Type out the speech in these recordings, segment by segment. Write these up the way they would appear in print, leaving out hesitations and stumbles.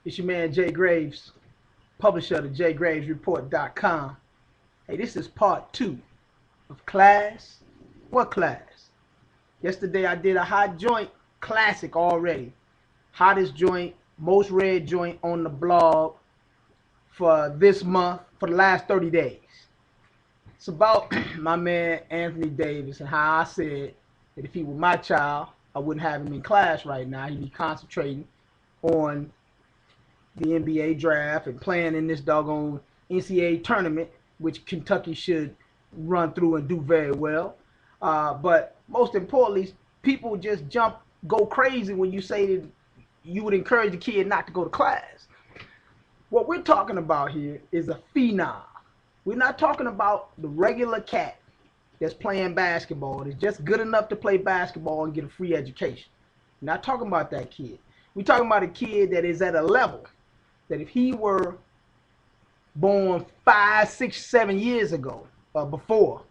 It's your man Jay Graves, publisher of the JayGravesReport.com. Hey, this is part 2 of class. What class? Yesterday I did a hot joint classic already. Hottest joint, most read joint on the blog for this month, for the last 30 days. It's about my man Anthony Davis and how I said that if he were my child, I wouldn't have him in class right now. He'd be concentrating on the NBA draft and playing in this doggone NCAA tournament, which Kentucky should run through and do very well. But most importantly, people just go crazy when you say that you would encourage the kid not to go to class. What we're talking about here is a phenom. We're not talking about the regular cat that's playing basketball, that's just good enough to play basketball and get a free education. We're not talking about that kid. We're talking about a kid that is at a level that if he were born 5, 6, 7 years ago or before,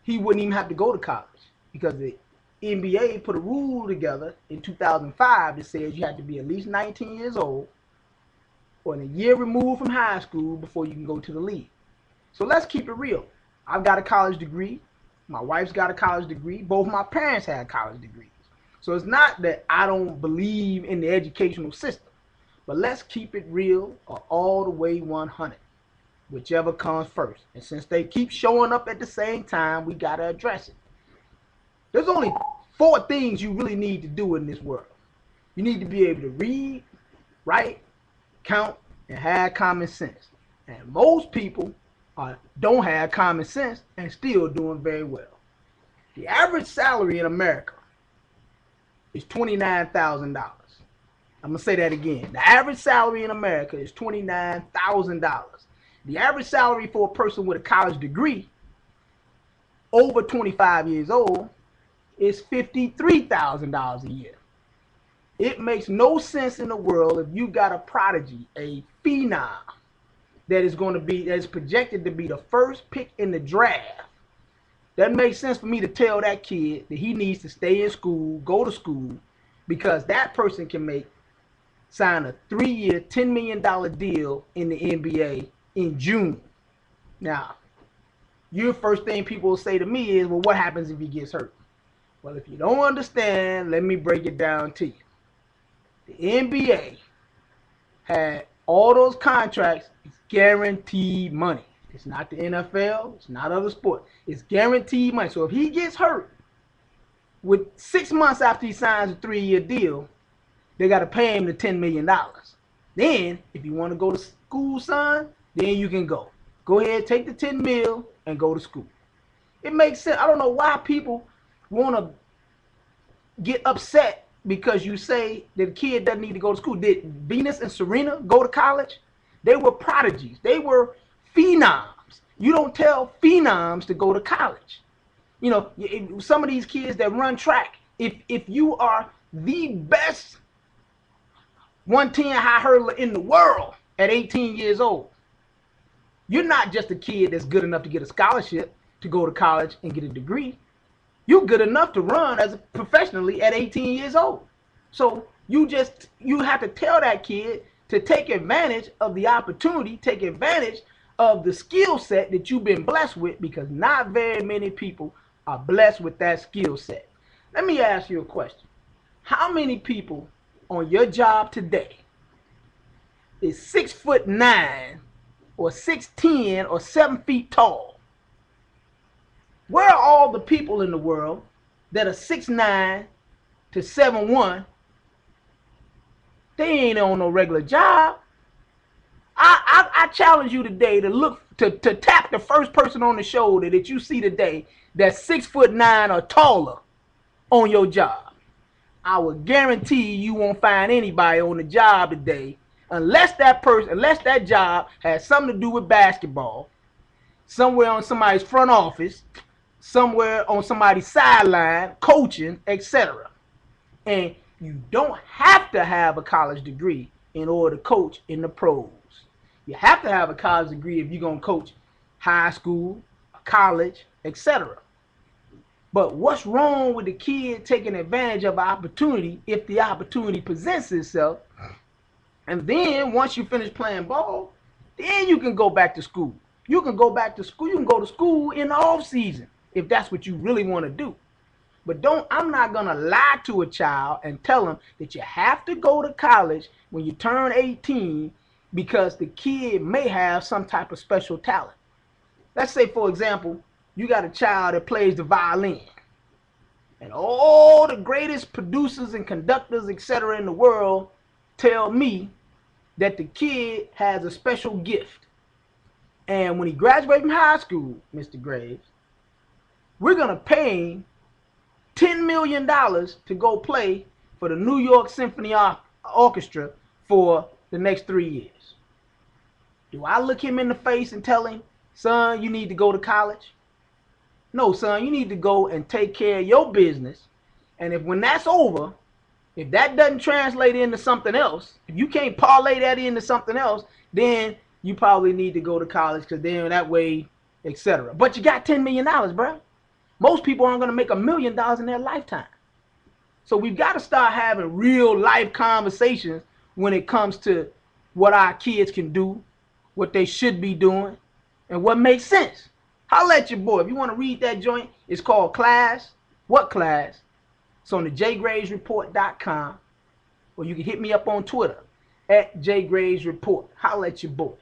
he wouldn't even have to go to college, because the NBA put a rule together in 2005 that says you have to be at least 19 years old or a year removed from high school before you can go to the league. So let's keep it real. I've got a college degree. My wife's got a college degree. Both my parents had college degrees. So it's not that I don't believe in the educational system. But let's keep it real or all the way 100, whichever comes first. And since they keep showing up at the same time, we got to address it. There's only 4 things you really need to do in this world. You need to be able to read, write, count, and have common sense. And most people don't have common sense and still doing very well. The average salary in America is $29,000. I'm going to say that again. The average salary in America is $29,000. The average salary for a person with a college degree over 25 years old is $53,000 a year. It makes no sense in the world if you got a prodigy, a phenom, that is projected to be the first pick in the draft. That makes sense for me to tell that kid that he needs to stay in school, go to school, because that person can sign a 3-year, $10 million deal in the NBA in June. Now, your first thing people will say to me is, well, what happens if he gets hurt? Well, if you don't understand, let me break it down to you. The NBA had all those contracts. It's guaranteed money. It's not the NFL. It's not other sports. It's guaranteed money. So if he gets hurt, with 6 months after he signs a 3-year deal, they got to pay him the $10 million. Then, if you want to go to school, son, then you can go. Go ahead, take the 10 mil and go to school. It makes sense. I don't know why people want to get upset because you say that the kid doesn't need to go to school. Did Venus and Serena go to college? They were prodigies. They were phenoms. You don't tell phenoms to go to college. You know, some of these kids that run track, if you are the best 110 high hurdler in the world at 18 years old, you're not just a kid that's good enough to get a scholarship to go to college and get a degree. You're good enough to run professionally at 18 years old. So you have to tell that kid to take advantage of the opportunity, take advantage of the skill set that you've been blessed with, because not very many people are blessed with that skill set. Let me ask you a question. How many people on your job today is 6'9" or 6'10" or 7 feet tall? Where are all the people in the world that are 6'9" to 7'1"? They ain't on no regular job. I challenge you today to tap the first person on the shoulder that you see today that's 6'9" or taller on your job. I will guarantee you won't find anybody on the job today unless that job has something to do with basketball, somewhere on somebody's front office, somewhere on somebody's sideline, coaching, etc. And you don't have to have a college degree in order to coach in the pros. You have to have a college degree if you're going to coach high school, college, etc. But what's wrong with the kid taking advantage of opportunity if the opportunity presents itself And then once you finish playing ball, then you can go back to school. You can go back to school. You can go to school in the off season if that's what you really want to do. But I'm not going to lie to a child and tell them that you have to go to college when you turn 18 because the kid may have some type of special talent. Let's say, for example, you got a child that plays the violin. And all the greatest producers and conductors, etc., in the world tell me that the kid has a special gift. And when he graduates from high school, Mr. Graves, we're going to pay him $10 million to go play for the New York Symphony Orchestra for the next 3 years. Do I look him in the face and tell him, son, you need to go to college? No, son, you need to go and take care of your business. And if when that's over, if that doesn't translate into something else, if you can't parlay that into something else, then you probably need to go to college because then that way, etc. But you got $10 million, bro. Most people aren't going to make $1 million in their lifetime. So we've got to start having real life conversations when it comes to what our kids can do, what they should be doing, and what makes sense. Holla at your boy. If you want to read that joint, it's called Class. What Class? It's on the JayGravesReport.com, or you can hit me up on Twitter at JayGravesReport. Holla at your boy.